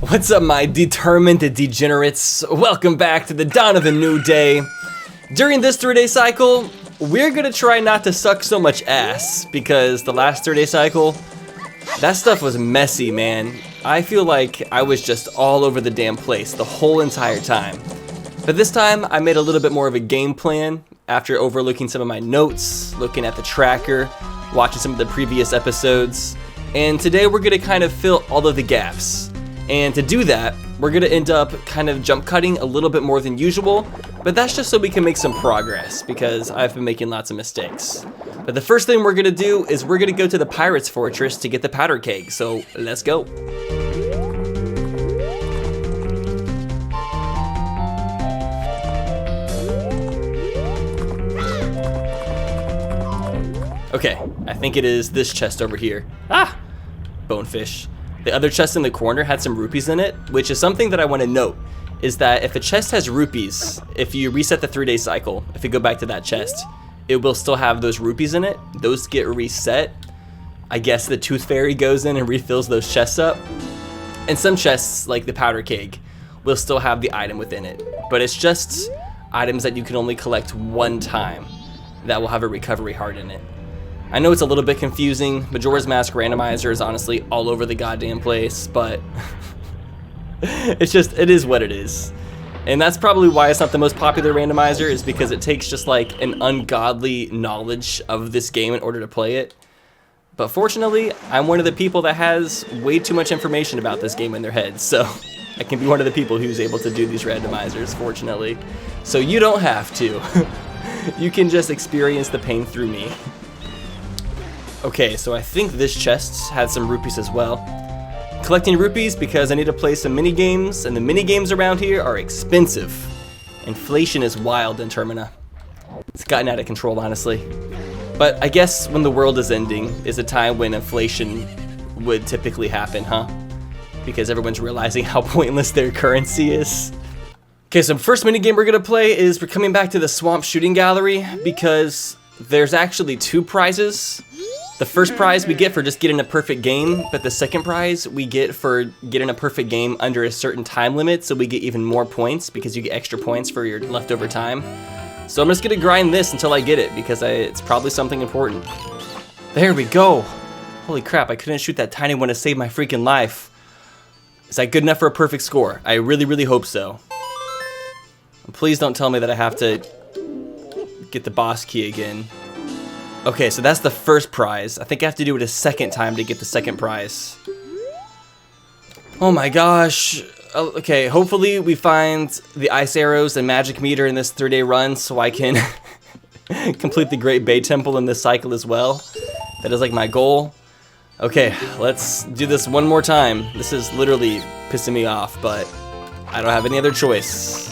What's up, my determined degenerates? Welcome back to the dawn of a new day. During this 3-day cycle, we're gonna try not to suck so much ass, because the last 3-day cycle, that stuff was messy, man. I feel like I was just all over the damn place the whole entire time. But this time, I made a little bit more of a game plan after overlooking some of my notes, looking at the tracker, watching some of the previous episodes, and today we're gonna kind of fill all of the gaps. And to do that, we're gonna end up kind of jump cutting a little bit more than usual, but that's just so we can make some progress because I've been making lots of mistakes. But the first thing we're gonna do is we're gonna go to the Pirate's Fortress to get the powder keg, so let's go. Okay, I think it is this chest over here. Ah, bonefish. The other chest in the corner had some rupees in it, which is something that I want to note, is that if a chest has rupees, if you reset the 3-day cycle, if you go back to that chest, it will still have those rupees in it. Those get reset. I guess the tooth fairy goes in and refills those chests up. And some chests, like the powder keg, will still have the item within it. But it's just items that you can only collect one time that will have a recovery heart in it. I know it's a little bit confusing. Majora's Mask Randomizer is honestly all over the goddamn place, but it is what it is. And that's probably why it's not the most popular randomizer, is because it takes just like an ungodly knowledge of this game in order to play it. But fortunately, I'm one of the people that has way too much information about this game in their head, so I can be one of the people who's able to do these randomizers, fortunately. So you don't have to. You can just experience the pain through me. Okay, so I think this chest had some rupees as well. Collecting rupees because I need to play some mini games, and the mini games around here are expensive. Inflation is wild in Termina. It's gotten out of control, honestly. But I guess when the world is ending is a time when inflation would typically happen, huh? Because everyone's realizing how pointless their currency is. Okay, so first mini game we're gonna play is we're coming back to the Swamp Shooting Gallery because there's actually 2 prizes. The first prize we get for just getting a perfect game, but the second prize we get for getting a perfect game under a certain time limit, so we get even more points because you get extra points for your leftover time. So I'm just gonna grind this until I get it because it's probably something important. There we go. Holy crap, I couldn't shoot that tiny one to save my freaking life. Is that good enough for a perfect score? I really, really hope so. Please don't tell me that I have to get the boss key again. Okay, so that's the first prize. I think I have to do it a second time to get the second prize. Oh my gosh. Okay, hopefully we find the ice arrows and magic meter in this 3-day run so I can complete the Great Bay Temple in this cycle as well. That is like my goal. Okay, let's do this one more time. This is literally pissing me off, but I don't have any other choice.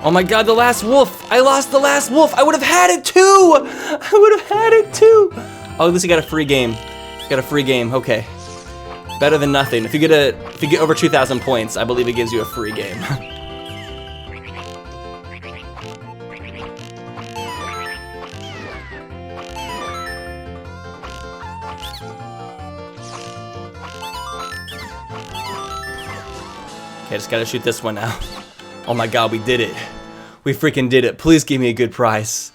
Oh my god, the last wolf! I lost the last wolf! I would have had it too! I would have had it too! Oh, at least you got a free game. Got a free game, okay. Better than nothing. If you get over 2,000 points, I believe it gives you a free game. Okay, I just gotta shoot this one now. Oh my god, we did it. We freaking did it. Please give me a good prize.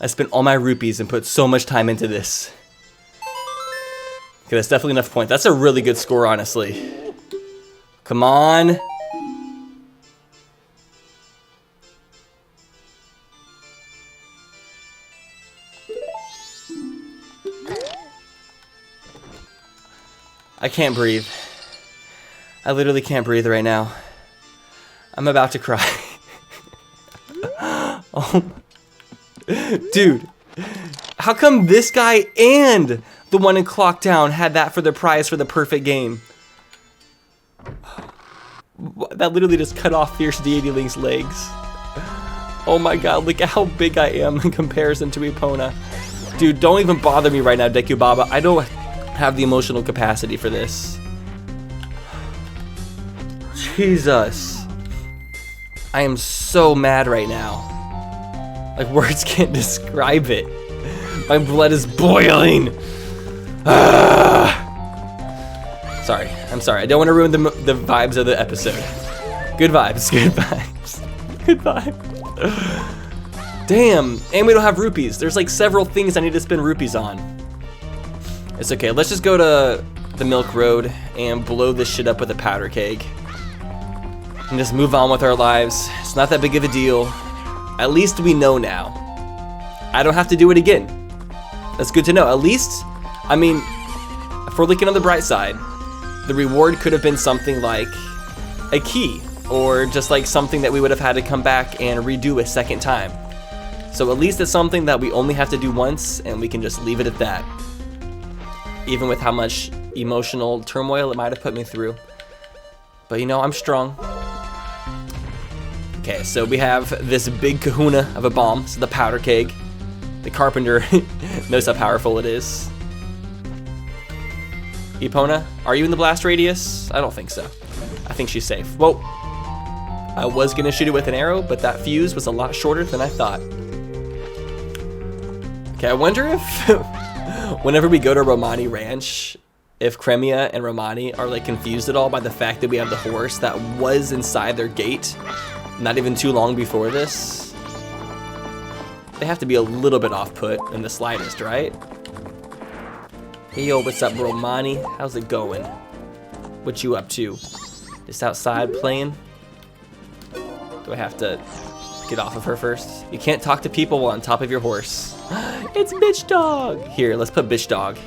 I spent all my rupees and put so much time into this. Okay, that's definitely enough points. That's a really good score, honestly. Come on. I can't breathe. I literally can't breathe right now. I'm about to cry. Oh, dude, how come this guy and the one in Clocktown had that for the prize for the perfect game? That literally just cut off Fierce Deity Link's legs. Oh my god, look at how big I am in comparison to Epona. Dude, don't even bother me right now, Deku Baba. I don't have the emotional capacity for this. Jesus. I am so mad right now. Like, words can't describe it. My blood is boiling. Sorry, I'm sorry. I don't want to ruin the vibes of the episode. Good vibes, good vibes, good vibes. Damn, and we don't have rupees. There's like several things I need to spend rupees on. It's okay, let's just go to the Milk Road and blow this shit up with a powder keg. And just move on with our lives. It's not that big of a deal. At least we know now. I don't have to do it again. That's good to know. At least, I mean, if we're looking on the bright side, the reward could have been something like a key, or just like something that we would have had to come back and redo a second time. So at least it's something that we only have to do once, and we can just leave it at that. Even with how much emotional turmoil it might have put me through. But you know, I'm strong. Okay, so we have this big kahuna of a bomb, so the powder keg. The carpenter knows how powerful it is. Epona, are you in the blast radius? I don't think so. I think she's safe. Whoa. I was gonna shoot it with an arrow, but that fuse was a lot shorter than I thought. Okay, I wonder if whenever we go to Romani Ranch, if Cremia and Romani are like confused at all by the fact that we have the horse that was inside their gate not even too long before this. They have to be a little bit off put in the slightest, right? Hey yo, what's up, Romani? How's it going? What you up to? Just outside playing? Do I have to get off of her first? You can't talk to people while on top of your horse. It's bitch dog! Here, let's put bitch dog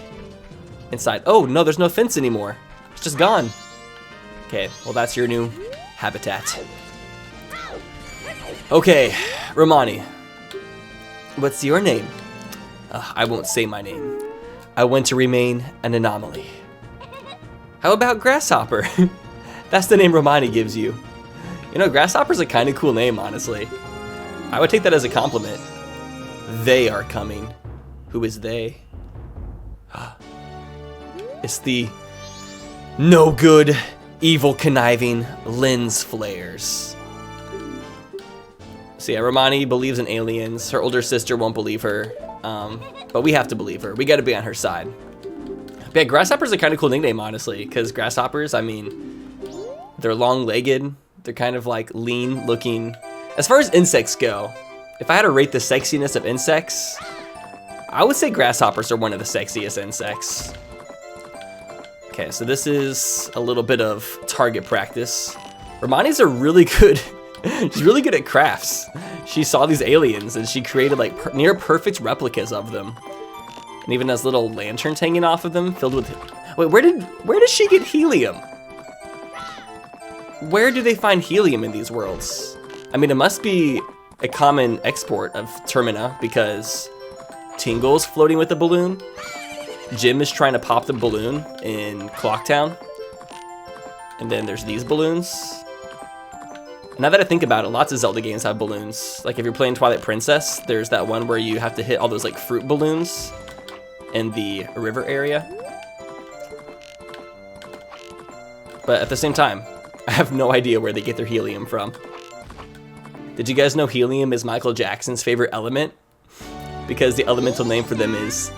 inside. Oh no, there's no fence anymore. It's just gone. Okay, well that's your new habitat. Okay, Romani. What's your name? I won't say my name. I want to remain an anomaly. How about Grasshopper? That's the name Romani gives you. You know, Grasshopper's a kind of cool name, honestly. I would take that as a compliment. They are coming. Who is they? It's the no good, evil, conniving lens flares. So yeah, Romani believes in aliens. Her older sister won't believe her, but we have to believe her. We got to be on her side. But yeah, Grasshopper's a kind of cool nickname, honestly, because grasshoppers, I mean, they're long-legged. They're kind of like lean-looking. As far as insects go, if I had to rate the sexiness of insects, I would say grasshoppers are one of the sexiest insects. Okay, so this is a little bit of target practice. Romani's a really good, she's really good at crafts. She saw these aliens and she created like near perfect replicas of them. And even has little lanterns hanging off of them filled with, wait, where did she get helium? Where do they find helium in these worlds? I mean, it must be a common export of Termina because Tingle's floating with the balloon. Jim is trying to pop the balloon in Clocktown. And then there's these balloons. Now that I think about it, lots of Zelda games have balloons. Like if you're playing Twilight Princess, there's that one where you have to hit all those like fruit balloons in the river area. But at the same time, I have no idea where they get their helium from. Did you guys know helium is Michael Jackson's favorite element? Because the elemental name for them is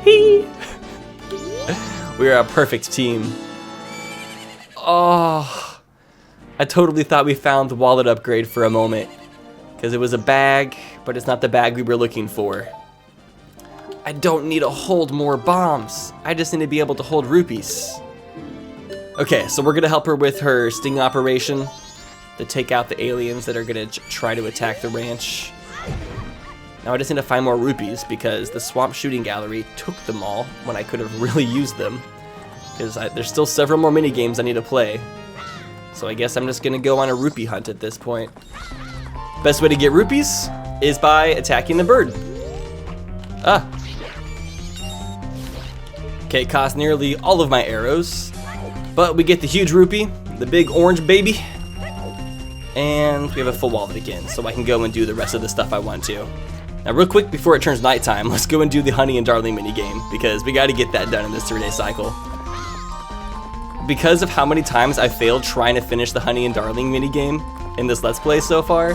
hee. We are a perfect team. Oh, I totally thought we found the wallet upgrade for a moment. Because it was a bag, but it's not the bag we were looking for. I don't need to hold more bombs. I just need to be able to hold rupees. Okay, so we're gonna help her with her sting operation to take out the aliens that are gonna try to attack the ranch. Now I just need to find more rupees because the swamp shooting gallery took them all when I could have really used them. Because there's still several more mini games I need to play. So I guess I'm just gonna go on a rupee hunt at this point. Best way to get rupees is by attacking the bird. Ah. Okay, it cost nearly all of my arrows. But we get the huge rupee, the big orange baby, and we have a full wallet again, so I can go and do the rest of the stuff I want to. Now real quick before it turns nighttime, let's go and do the Honey and Darling minigame, because we gotta get that done in this 3-day cycle. Because of how many times I failed trying to finish the Honey and Darling minigame in this Let's Play so far,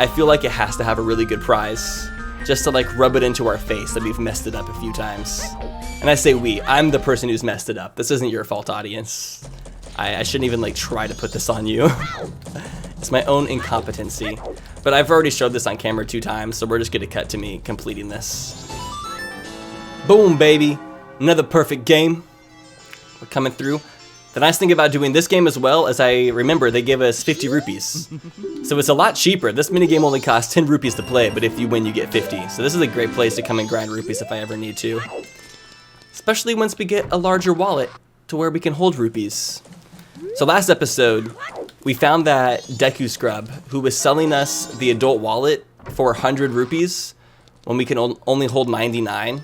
I feel like it has to have a really good prize. just to like rub it into our face that we've messed it up a few times. And I say we, I'm the person who's messed it up. This isn't your fault, audience. I shouldn't even like try to put this on you. It's my own incompetency. But I've already showed this on camera 2 times, so we're just gonna cut to me completing this. Boom, baby. Another perfect game. We're coming through. The nice thing about doing this game as well is I remember they give us 50 rupees. So it's a lot cheaper. This minigame only costs 10 rupees to play, but if you win, you get 50. So this is a great place to come and grind rupees if I ever need to. Especially once we get a larger wallet to where we can hold rupees. So last episode, we found that Deku Scrub, who was selling us the adult wallet for 100 rupees when we can only hold 99.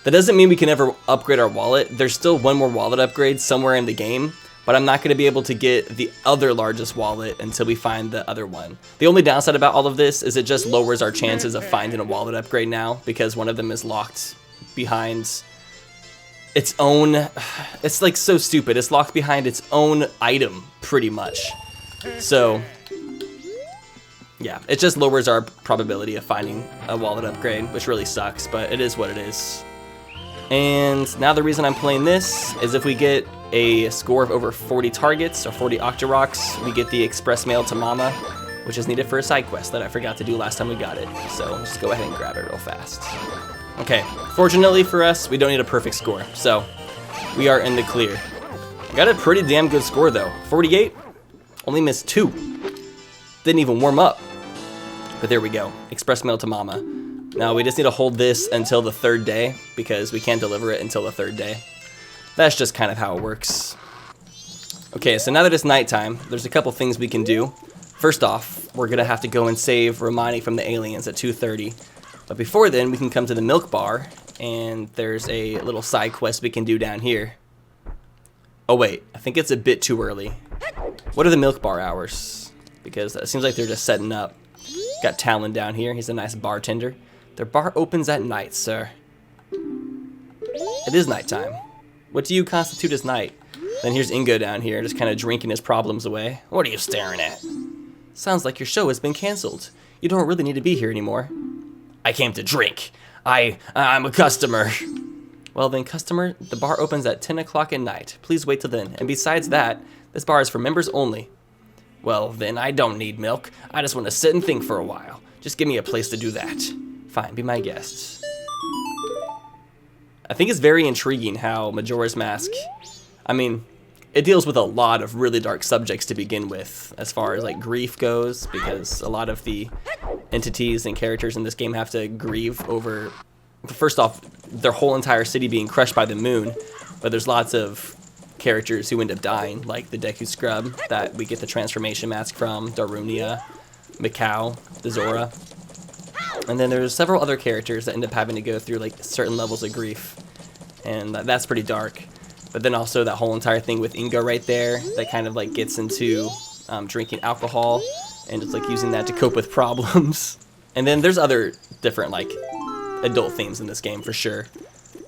That doesn't mean we can ever upgrade our wallet. There's still one more wallet upgrade somewhere in the game, but I'm not going to be able to get the other largest wallet until we find the other one. The only downside about all of this is it just lowers our chances of finding a wallet upgrade now because one of them is locked behind its own, it's like so stupid. It's locked behind its own item pretty much. So yeah, it just lowers our probability of finding a wallet upgrade, which really sucks, but it is what it is. And now the reason I'm playing this is if we get a score of over 40 targets or 40 Octoroks, we get the express mail to Mama, which is needed for a side quest that I forgot to do last time we got it. So just go ahead and grab it real fast. Okay, fortunately for us, we don't need a perfect score, so we are in the clear. I got a pretty damn good score though. 48, only missed 2. Didn't even warm up. But there we go, express mail to Mama. Now we just need to hold this until the 3rd day because we can't deliver it until the 3rd day. That's just kind of how it works. Okay, so now that it's nighttime, there's a couple things we can do. First off, we're gonna have to go and save Romani from the aliens at 2:30. But before then, we can come to the milk bar, and there's a little side quest we can do down here. Oh wait, I think it's a bit too early. What are the milk bar hours? Because it seems like they're just setting up. Got Talon down here, he's a nice bartender. Their bar opens at night, sir. It is nighttime. What do you constitute as night? Then here's Ingo down here, just kind of drinking his problems away. What are you staring at? Sounds like your show has been canceled. You don't really need to be here anymore. I came to drink. I'm a customer. Well then, customer, the bar opens at 10 o'clock at night. Please wait till then. And besides that, this bar is for members only. Well then, I don't need milk. I just want to sit and think for a while. Just give me a place to do that. Fine, be my guest. I think it's very intriguing how Majora's Mask, I mean, it deals with a lot of really dark subjects to begin with, as far as like grief goes, because a lot of the entities and characters in this game have to grieve over, first off, their whole entire city being crushed by the moon, but there's lots of characters who end up dying, like the Deku Scrub that we get the transformation mask from, Darunia, Mikau, the Zora. And then there's several other characters that end up having to go through like certain levels of grief, and that's pretty dark. But then also that whole entire thing with Ingo right there that kind of like gets into drinking alcohol and just like using that to cope with problems. And then there's other different like adult themes in this game for sure.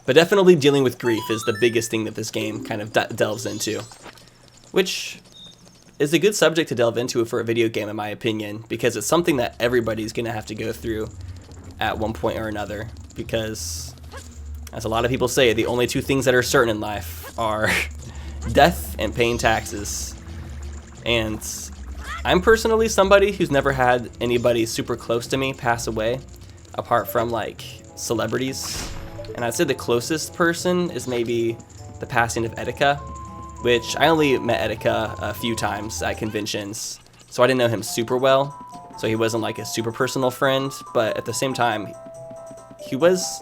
But definitely dealing with grief is the biggest thing that this game kind of delves into, which is a good subject to delve into for a video game in my opinion, because it's something that everybody's gonna have to go through at one point or another, because as a lot of people say, the only 2 things that are certain in life are death and paying taxes. And I'm personally somebody who's never had anybody super close to me pass away, apart from like celebrities. And I'd say the closest person is maybe the passing of Etika, which I only met Etika a few times at conventions, so I didn't know him super well. So he wasn't like a super personal friend, but at the same time, he was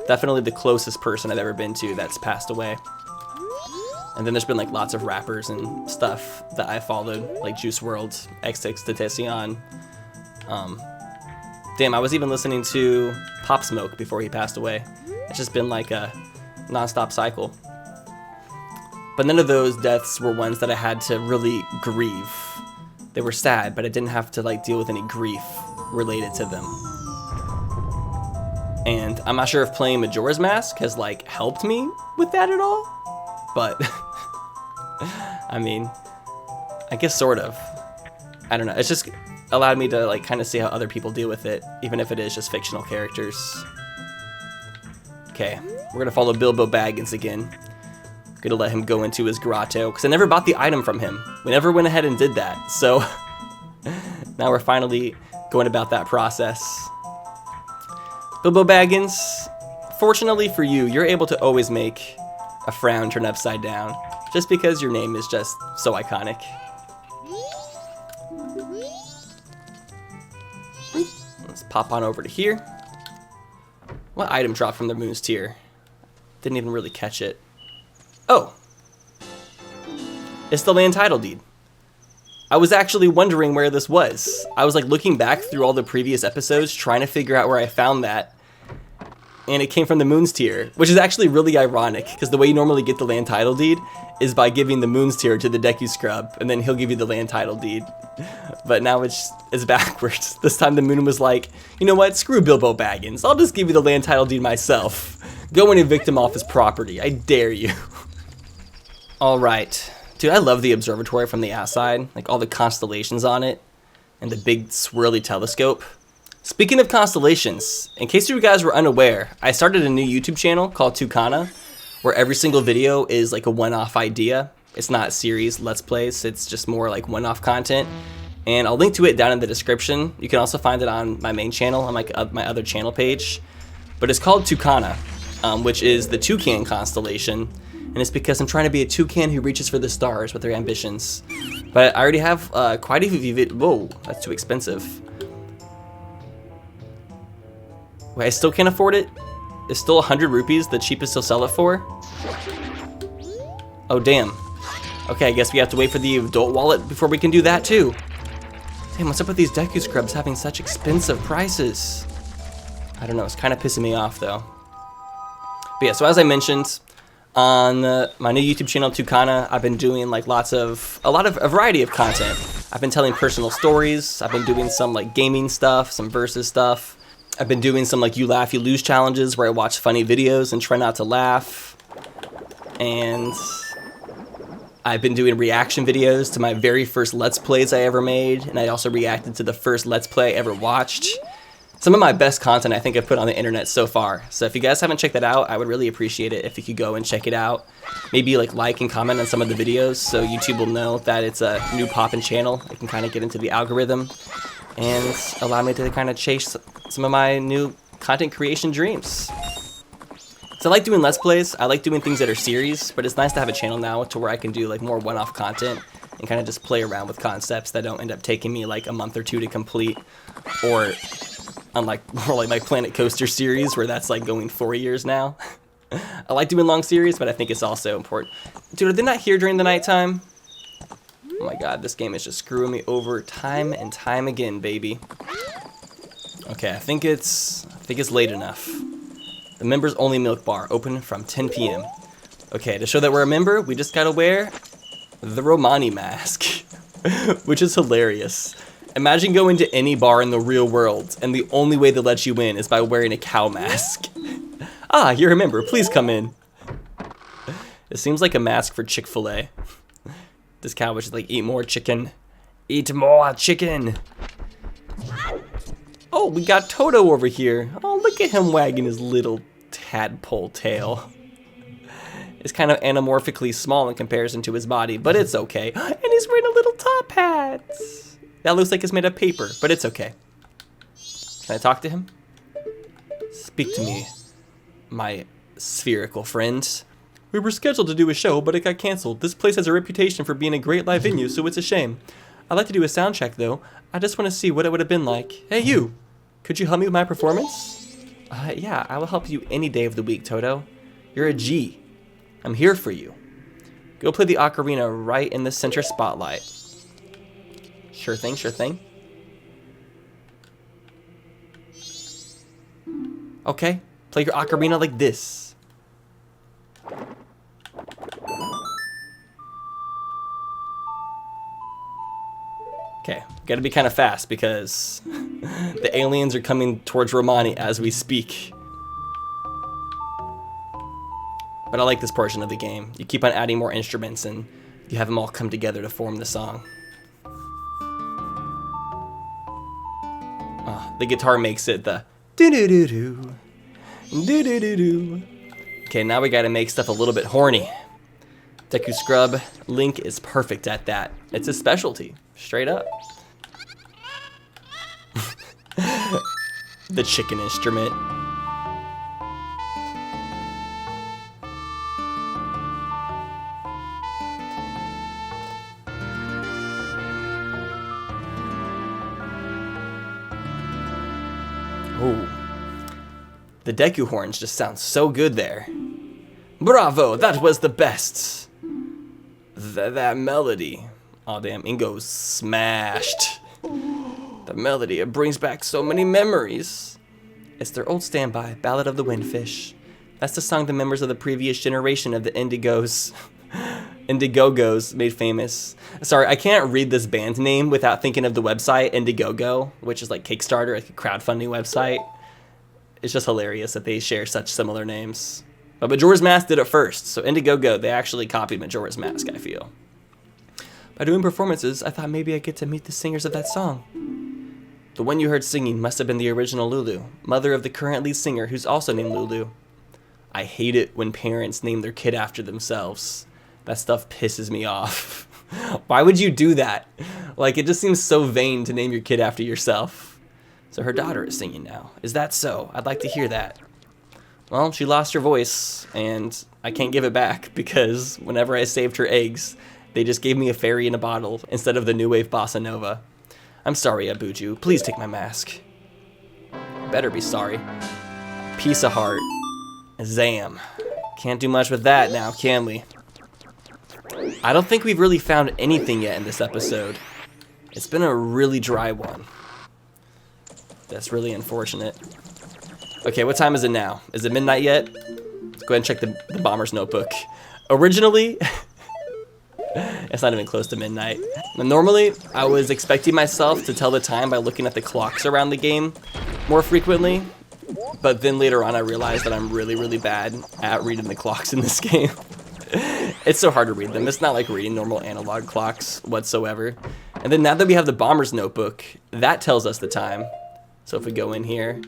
definitely the closest person I've ever been to that's passed away. And then there's been like lots of rappers and stuff that I followed, like Juice WRLD, XXXTentacion. Damn, I was even listening to Pop Smoke before he passed away. It's just been like a non-stop cycle. But none of those deaths were ones that I had to really grieve. They were sad, but I didn't have to like deal with any grief related to them. And I'm not sure if playing Majora's Mask has like helped me with that at all, but I mean, I guess sort of. I don't know. It's just allowed me to like kind of see how other people deal with it, even if it is just fictional characters. Okay, we're gonna follow Bilbo Baggins again. Gonna let him go into his grotto, because I never bought the item from him. We never went ahead and did that, so now we're finally going about that process. Bilbo Baggins, fortunately for you, you're able to always make a frown turn upside down, just because your name is just so iconic. Let's pop on over to here. What item dropped from the Moon's Tier? Didn't even really catch it. Oh, it's the land title deed. I was actually wondering where this was. I was like looking back through all the previous episodes trying to figure out where I found that. And it came from the Moon's Tier, which is actually really ironic because the way you normally get the land title deed is by giving the Moon's Tier to the Deku Scrub, and then he'll give you the land title deed. But now it's backwards. This time the Moon was like, you know what, screw Bilbo Baggins. I'll just give you the land title deed myself. Go and evict him off his property. I dare you. All right. Dude, I love the observatory from the outside, like all the constellations on it, and the big swirly telescope. Speaking of constellations, in case you guys were unaware, I started a new YouTube channel called Tukana, where every single video is like a one-off idea. It's not series, let's plays, it's just more like one-off content. And I'll link to it down in the description. You can also find it on my main channel, on like my other channel page. But it's called Tukana, which is the toucan constellation. And it's because I'm trying to be a toucan who reaches for the stars with their ambitions. But I already have quite a few videos. Whoa, that's too expensive. Wait, I still can't afford it? It's still 100 rupees, the cheapest they'll sell it for? Oh, damn. Okay, I guess we have to wait for the adult wallet before we can do that, too. Damn, what's up with these Deku Scrubs having such expensive prices? I don't know, it's kind of pissing me off, though. But yeah, so as I mentioned, on my new YouTube channel, Tukana, I've been doing like a variety of content. I've been telling personal stories, I've been doing some like gaming stuff, some versus stuff. I've been doing some like you laugh, you lose challenges where I watch funny videos and try not to laugh. And I've been doing reaction videos to my very first Let's Plays I ever made. And I also reacted to the first Let's Play I ever watched. Some of my best content I think I've put on the internet so far. So if you guys haven't checked that out, I would really appreciate it if you could go and check it out. Maybe like and comment on some of the videos so YouTube will know that it's a new poppin' channel. It can kind of get into the algorithm and allow me to kind of chase some of my new content creation dreams. So I like doing Let's Plays, I like doing things that are series, but it's nice to have a channel now to where I can do like more one-off content and kind of just play around with concepts that don't end up taking me like a month or two to complete, or unlike more like my Planet Coaster series where that's like going 4 years now. I like doing long series, but I think it's also important. Dude, are they not here during the nighttime? Oh my god, this game is just screwing me over time and time again, baby. Okay, I think it's late enough. The members only milk bar, open from 10 p.m. Okay, to show that we're a member, we just gotta wear the Romani mask, which is hilarious. Imagine going to any bar in the real world, and the only way they let you in is by wearing a cow mask. Ah, you're a member, please come in. It seems like a mask for Chick-fil-A. This cow was just like, eat more chicken. Eat more chicken. Oh, we got Toto over here. Oh, look at him wagging his little tadpole tail. It's kind of anamorphically small in comparison to his body, but it's okay. And he's wearing a little top hat. That looks like it's made of paper, but it's okay. Can I talk to him? Speak to me, my spherical friend. We were scheduled to do a show, but it got canceled. This place has a reputation for being a great live venue, so it's a shame. I'd like to do a sound check, though. I just want to see what it would have been like. Hey, you! Could you help me with my performance? Yeah, I will help you any day of the week, Toto. You're a G. I'm here for you. Go play the ocarina right in the center spotlight. Sure thing, sure thing. Okay, play your ocarina like this. Okay, gotta be kind of fast because the aliens are coming towards Romani as we speak. But I like this portion of the game. You keep on adding more instruments and you have them all come together to form the song. The guitar makes it the do-do-do-do, do-do-do-do. Okay, now we gotta make stuff a little bit horny. Deku Scrub, Link is perfect at that. It's his specialty, straight up. The chicken instrument. Oh, the Deku horns just sound so good there. Bravo, that was the best. That melody. Oh damn, Ingo's smashed. The melody, it brings back so many memories. It's their old standby, Ballad of the Windfish. That's the song the members of the previous generation of the Indigogos made famous. Sorry, I can't read this band name without thinking of the website Indiegogo, which is like Kickstarter, like a crowdfunding website. It's just hilarious that they share such similar names. But Majora's Mask did it first, so Indiegogo, they actually copied Majora's Mask, I feel. By doing performances, I thought maybe I'd get to meet the singers of that song. The one you heard singing must have been the original Lulu, mother of the current lead singer who's also named Lulu. I hate it when parents name their kid after themselves. That stuff pisses me off. Why would you do that? Like, it just seems so vain to name your kid after yourself. So her daughter is singing now. Is that so? I'd like to hear that. Well, she lost her voice, and I can't give it back because whenever I saved her eggs, they just gave me a fairy in a bottle instead of the new wave bossa nova. I'm sorry, Abuju. Please take my mask. Better be sorry. Piece of heart. Zam. Can't do much with that now, can we? I don't think we've really found anything yet in this episode. It's been a really dry one. That's really unfortunate. Okay, what time is it now? Is it midnight yet? Let's go ahead and check the bomber's notebook. Originally, it's not even close to midnight. Normally, I was expecting myself to tell the time by looking at the clocks around the game more frequently, but then later on I realized that I'm really, really bad at reading the clocks in this game. It's so hard to read them. It's not like reading normal analog clocks whatsoever. And then now that we have the bomber's notebook, that tells us the time. So if we go in here,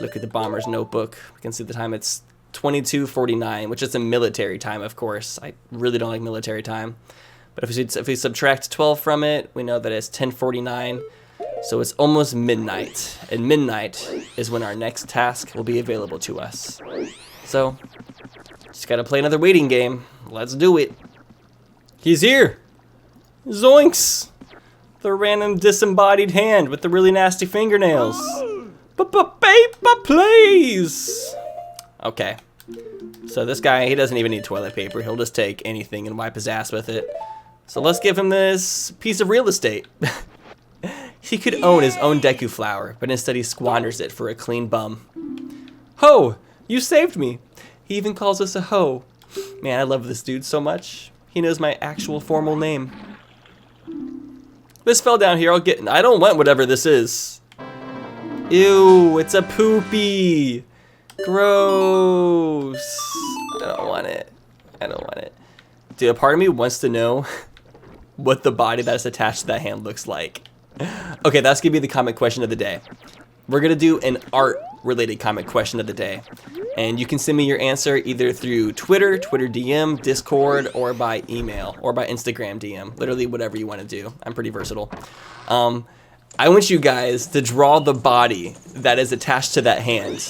look at the bomber's notebook, we can see the time. It's 22:49, which is a military time, of course. I really don't like military time. But if we subtract 12 from it, we know that it's 10:49. So it's almost midnight. And midnight is when our next task will be available to us. So, just gotta play another waiting game. Let's do it. He's here! Zoinks! The random disembodied hand with the really nasty fingernails. Paper, please! Okay. So this guy, he doesn't even need toilet paper. He'll just take anything and wipe his ass with it. So let's give him this piece of real estate. He could own his own Deku flower, but instead he squanders it for a clean bum. Ho! You saved me! He even calls us a ho. Man, I love this dude so much. He knows my actual formal name. This fell down here, I don't want whatever this is. Ew, it's a poopy. Gross. I don't want it. I don't want it. Dude, a part of me wants to know what the body that's attached to that hand looks like. Okay, that's gonna be the comic question of the day. We're gonna do an art-related comic question of the day. And you can send me your answer either through Twitter DM, Discord, or by email, or by Instagram DM. Literally whatever you want to do. I'm pretty versatile. I want you guys to draw the body that is attached to that hand.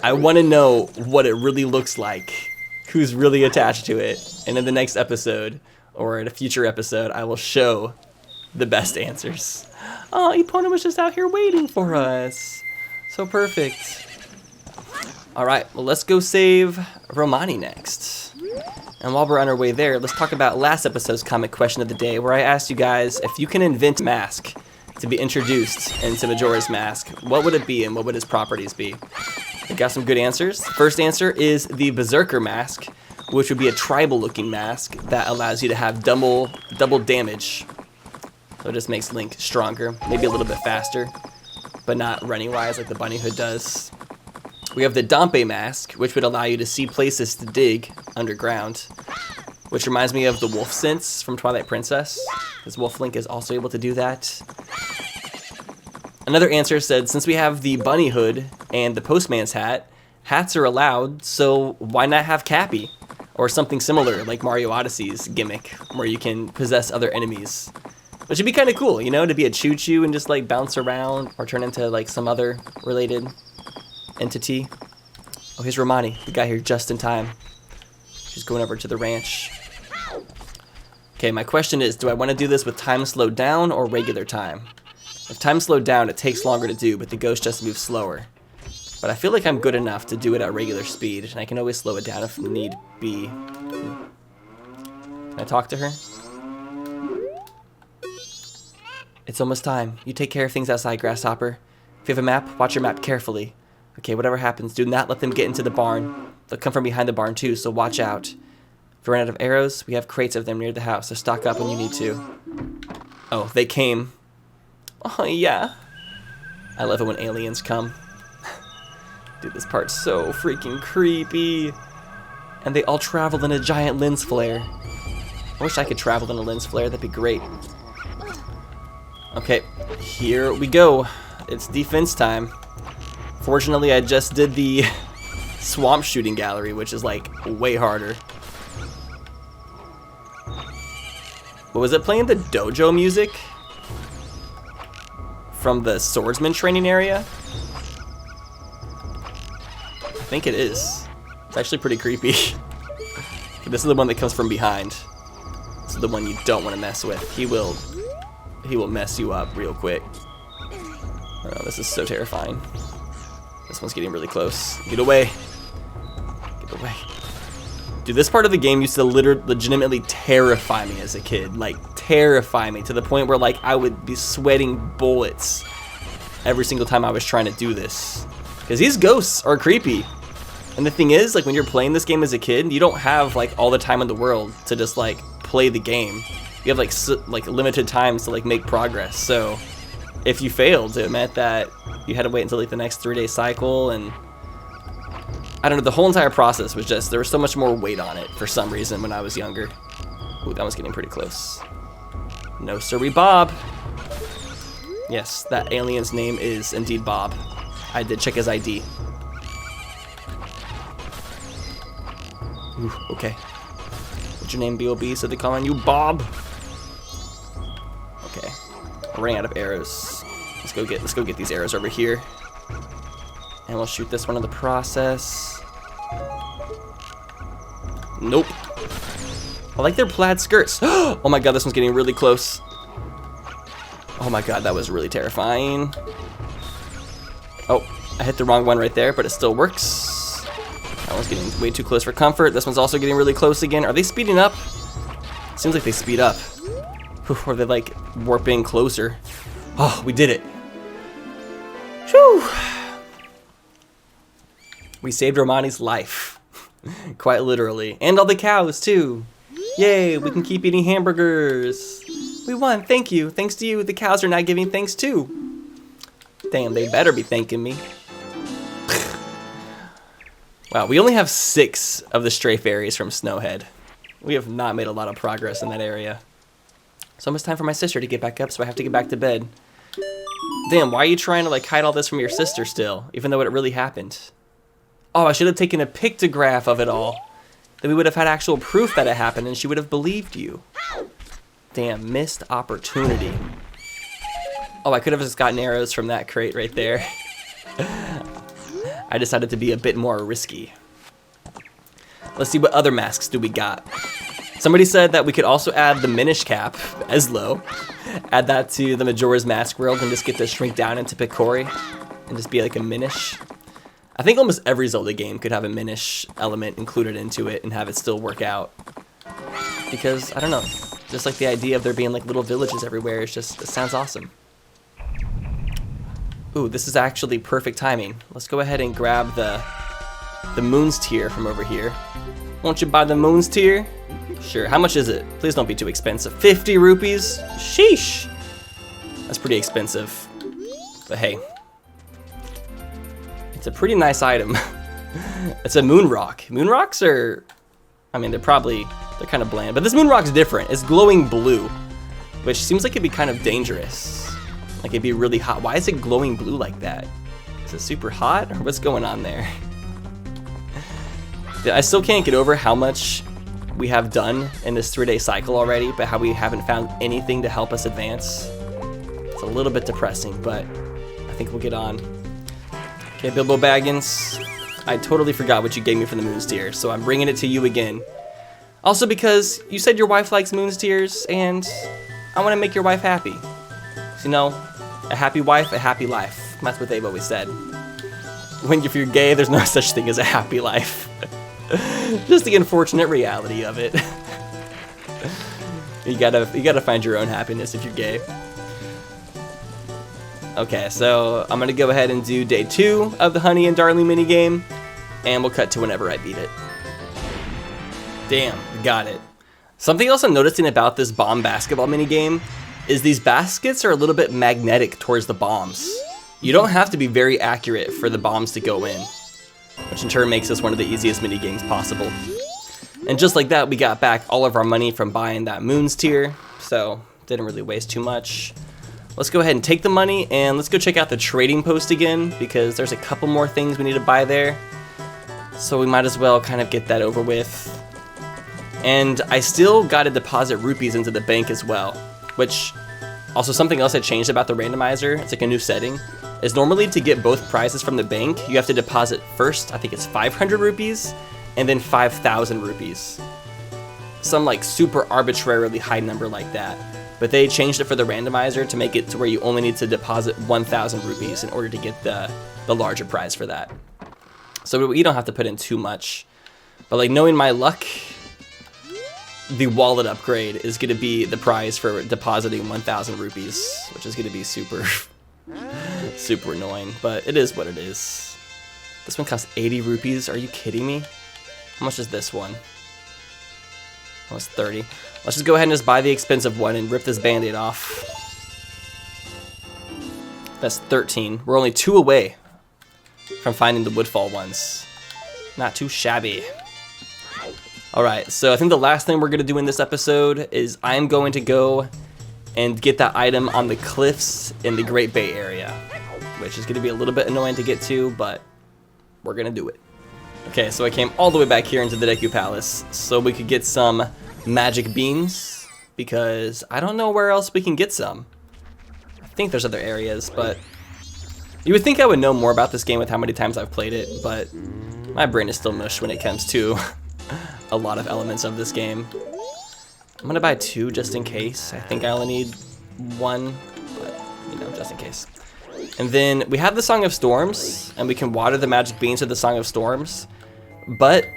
I want to know what it really looks like, who's really attached to it. And in the next episode, or in a future episode, I will show the best answers. Oh, Epona was just out here waiting for us. So perfect. Alright, well let's go save Romani next. And while we're on our way there, let's talk about last episode's comic question of the day, where I asked you guys if you can invent a mask to be introduced into Majora's Mask, what would it be and what would its properties be? We got some good answers. First answer is the Berserker mask, which would be a tribal looking mask that allows you to have double damage. So it just makes Link stronger, maybe a little bit faster, but not running wise like the bunny hood does. We have the Dampe mask, which would allow you to see places to dig underground, which reminds me of the wolf sense from Twilight Princess, because Wolf Link is also able to do that. Another answer said, since we have the bunny hood and the postman's hat, hats are allowed, so why not have Cappy? Or something similar, like Mario Odyssey's gimmick, where you can possess other enemies. Which would be kind of cool, you know, to be a choo-choo and just like bounce around or turn into like some other related entity. Oh, here's Romani, the guy here just in time. She's going over to the ranch. Okay, my question is, do I want to do this with time slowed down or regular time? If time slowed down, it takes longer to do, but the ghost just moves slower. But I feel like I'm good enough to do it at regular speed, and I can always slow it down if need be. Can I talk to her? It's almost time. You take care of things outside, Grasshopper. If you have a map, watch your map carefully. Okay, whatever happens, do not let them get into the barn. They'll come from behind the barn too, so watch out. If we run out of arrows, we have crates of them near the house, so stock up when you need to. Oh, they came. Oh, yeah. I love it when aliens come. Dude, this part's so freaking creepy. And they all travel in a giant lens flare. I wish I could travel in a lens flare, that'd be great. Okay, here we go. It's defense time. Fortunately, I just did the swamp shooting gallery, which is like way harder. What was it, playing the dojo music from the swordsman training area? I think it is. It's actually pretty creepy. Okay, this is the one that comes from behind. This is the one you don't want to mess with. He will mess you up real quick. Oh, this is so terrifying. This one's getting really close. Get away. Get away. Dude, this part of the game used to legitimately terrify me as a kid. Like, terrify me to the point where, like, I would be sweating bullets every single time I was trying to do this. Because these ghosts are creepy. And the thing is, like, when you're playing this game as a kid, you don't have, like, all the time in the world to just, like, play the game. You have, like limited times to, like, make progress. So, if you failed, it meant that you had to wait until, like, the next 3-day cycle, and I don't know, the whole entire process was just, there was so much more weight on it for some reason when I was younger. Ooh, that was getting pretty close. No siree, Bob. Yes, that alien's name is indeed Bob. I did check his ID. Ooh, okay. What's your name, B.O.B.? So they calling you Bob? Okay. I ran out of arrows. Let's go get these arrows over here. And we'll shoot this one in the process. Nope. I like their plaid skirts. Oh my god, this one's getting really close. Oh my god, that was really terrifying. Oh, I hit the wrong one right there, but it still works. That one's getting way too close for comfort. This one's also getting really close again. Are they speeding up? Seems like they speed up. Or they like warping closer. Oh, we did it. Whew. We saved Romani's life. Quite literally. And all the cows, too. Yay, we can keep eating hamburgers. We won, thank you. Thanks to you, the cows are now giving thanks, too. Damn, they better be thanking me. Wow, we only have 6 of the stray fairies from Snowhead. We have not made a lot of progress in that area. It's almost time for my sister to get back up, so I have to get back to bed. Damn, why are you trying to like hide all this from your sister still, even though it really happened? Oh, I should have taken a pictograph of it all. Then we would have had actual proof that it happened and she would have believed you. Damn, missed opportunity. Oh, I could have just gotten arrows from that crate right there. I decided to be a bit more risky. Let's see what other masks do we got. Somebody said that we could also add the Minish cap, Eslo. Add that to the Majora's Mask world and just get to shrink down into Picori and just be like a Minish. I think almost every Zelda game could have a Minish element included into it and have it still work out. Because, I don't know, just like the idea of there being like little villages everywhere, it sounds awesome. Ooh, this is actually perfect timing. Let's go ahead and grab the Moon's Tear from over here. Won't you buy the Moon's Tear? Sure, how much is it? Please don't be too expensive. 50 rupees? Sheesh. That's pretty expensive. But hey. It's a pretty nice item. It's a moon rock. Moon rocks are, I mean, they're kind of bland. But this moon rock's different. It's glowing blue, which seems like it'd be kind of dangerous. Like it'd be really hot. Why is it glowing blue like that? Is it super hot or what's going on there? I still can't get over how much we have done in this 3-day cycle already, but how we haven't found anything to help us advance. It's a little bit depressing, but I think we'll get on. Okay, Bilbo Baggins, I totally forgot what you gave me for the Moon's Tear, so I'm bringing it to you again. Also because you said your wife likes Moon's Tears, and I want to make your wife happy. So, you know, a happy wife, a happy life. That's what they've always said. If you're gay, there's no such thing as a happy life. Just the unfortunate reality of it. You gotta find your own happiness if you're gay. Okay, so I'm gonna go ahead and do day 2 of the Honey and Darling minigame, and we'll cut to whenever I beat it. Damn, got it. Something else I'm noticing about this bomb basketball minigame is these baskets are a little bit magnetic towards the bombs. You don't have to be very accurate for the bombs to go in, which in turn makes this one of the easiest minigames possible. And just like that, we got back all of our money from buying that Moon's Tier, so didn't really waste too much. Let's go ahead and take the money, and let's go check out the trading post again, because there's a couple more things we need to buy there. So we might as well kind of get that over with. And I still gotta deposit rupees into the bank as well, which also something else I changed about the randomizer, it's like a new setting, is normally to get both prizes from the bank, you have to deposit first, I think it's 500 rupees, and then 5,000 rupees. Some like super arbitrarily high number like that. But they changed it for the randomizer to make it to where you only need to deposit 1,000 rupees in order to get the larger prize for that. So you don't have to put in too much. But like knowing my luck, the wallet upgrade is going to be the prize for depositing 1,000 rupees, which is going to be super, super annoying. But it is what it is. This one costs 80 rupees. Are you kidding me? How much is this one? Almost 30. Let's just go ahead and just buy the expensive one and rip this band-aid off. That's 13. We're only 2 away from finding the Woodfall ones. Not too shabby. Alright, so I think the last thing we're going to do in this episode is I'm going to go and get that item on the cliffs in the Great Bay area, which is going to be a little bit annoying to get to, but we're going to do it. Okay, so I came all the way back here into the Deku Palace so we could get some magic beans, because I don't know where else we can get some. I think there's other areas, but you would think I would know more about this game with how many times I've played it, but my brain is still mush when it comes to a lot of elements of this game. I'm gonna buy 2 just in case. I think I only need 1, but you know, just in case. And then we have the Song of Storms, and we can water the magic beans with the Song of Storms, but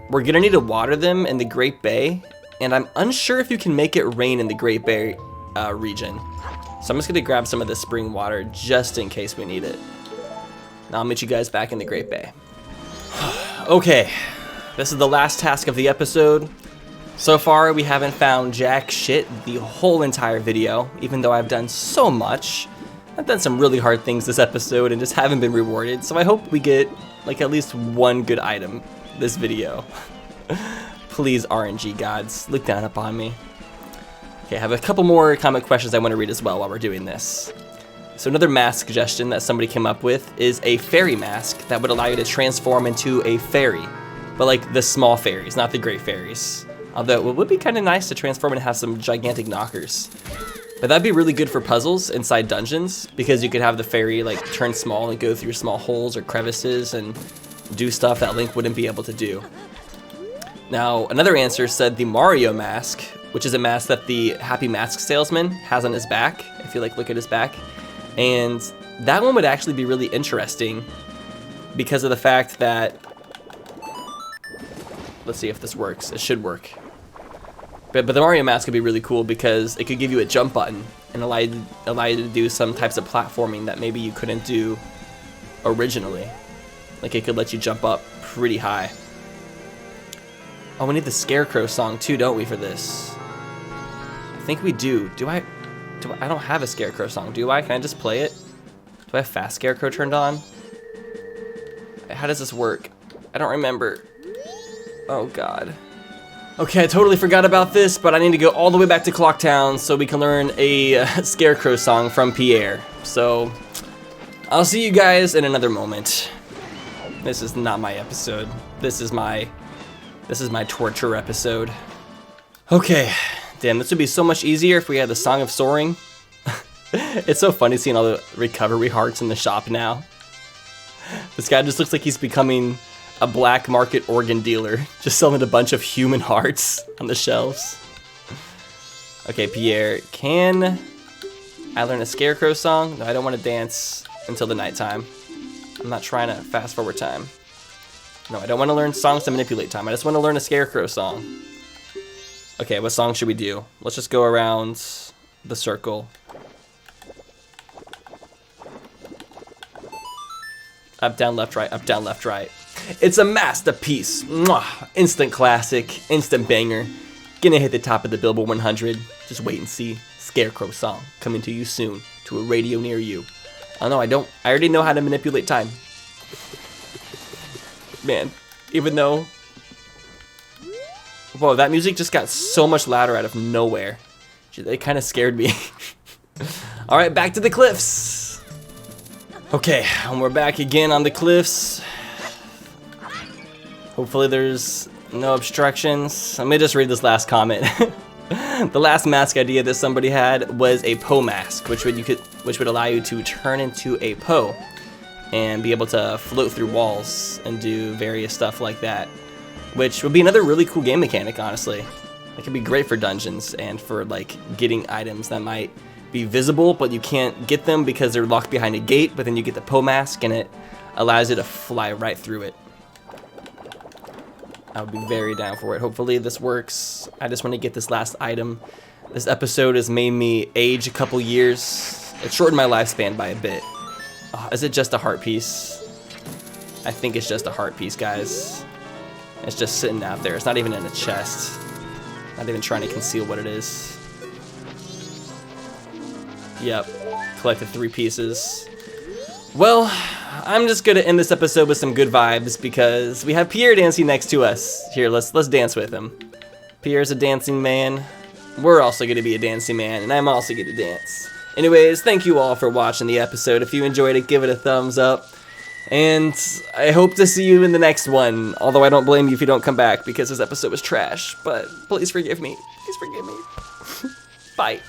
we're gonna need to water them in the Great Bay, and I'm unsure if you can make it rain in the Great Bay region. So I'm just gonna grab some of the spring water just in case we need it. Now I'll meet you guys back in the Great Bay. Okay, this is the last task of the episode. So far, we haven't found jack shit the whole entire video, even though I've done so much. I've done some really hard things this episode and just haven't been rewarded, so I hope we get like at least 1 good item this video. Please, RNG gods, look down upon me. Okay, I have a couple more comment questions I want to read as well while we're doing this. So another mask suggestion that somebody came up with is a fairy mask that would allow you to transform into a fairy, but like the small fairies, not the great fairies. Although it would be kind of nice to transform and have some gigantic knockers. But that'd be really good for puzzles inside dungeons, because you could have the fairy like turn small and go through small holes or crevices and do stuff that Link wouldn't be able to do. Now, another answer said the Mario mask, which is a mask that the Happy Mask Salesman has on his back, if you like look at his back. And that one would actually be really interesting because of the fact that, let's see if this works, it should work. But the Mario mask could be really cool because it could give you a jump button and allow you to do some types of platforming that maybe you couldn't do originally. Like it could let you jump up pretty high. Oh, we need the Scarecrow song too, don't we, for this? I think we do. I don't have a Scarecrow song, do I? Can I just play it? Do I have Fast Scarecrow turned on? How does this work? I don't remember. Oh God. Okay, I totally forgot about this, but I need to go all the way back to Clocktown so we can learn a Scarecrow song from Pierre. So, I'll see you guys in another moment. This is not my episode. This is my torture episode. Okay, damn, this would be so much easier if we had the Song of Soaring. It's so funny seeing all the recovery hearts in the shop now. This guy just looks like he's becoming a black market organ dealer, just selling a bunch of human hearts on the shelves. Okay, Pierre, can I learn a Scarecrow song? No, I don't want to dance until the nighttime. I'm not trying to fast forward time. No, I don't want to learn songs to manipulate time. I just want to learn a Scarecrow song. Okay, what song should we do? Let's just go around the circle. Up, down, left, right, up, down, left, right. It's a masterpiece. Mwah. Instant classic, instant banger. Gonna hit the top of the Billboard 100. Just wait and see. Scarecrow song coming to you soon to a radio near you. Oh no, I already know how to manipulate time. Man, even though... Whoa, that music just got so much louder out of nowhere. It kind of scared me. Alright, back to the cliffs. Okay, and we're back again on the cliffs. Hopefully there's no obstructions. Let me just read this last comment. The last mask idea that somebody had was a Poe mask, which would allow you to turn into a Poe and be able to float through walls and do various stuff like that, which would be another really cool game mechanic, honestly. It could be great for dungeons and for like getting items that might be visible, but you can't get them because they're locked behind a gate, but then you get the Poe mask and it allows you to fly right through it. I would be very down for it. Hopefully this works. I just want to get this last item. This episode has made me age a couple years. It shortened my lifespan by a bit. Oh, is it just a heart piece? I think it's just a heart piece, guys. It's just sitting out there. It's not even in a chest. Not even trying to conceal what it is. Yep, collected 3 pieces. Well, I'm just gonna end this episode with some good vibes because we have Pierre dancing next to us. Here, let's dance with him. Pierre's a dancing man. We're also gonna be a dancing man, and I'm also gonna dance. Anyways, thank you all for watching the episode. If you enjoyed it, give it a thumbs up. And I hope to see you in the next one. Although I don't blame you if you don't come back because this episode was trash. But please forgive me. Please forgive me. Bye.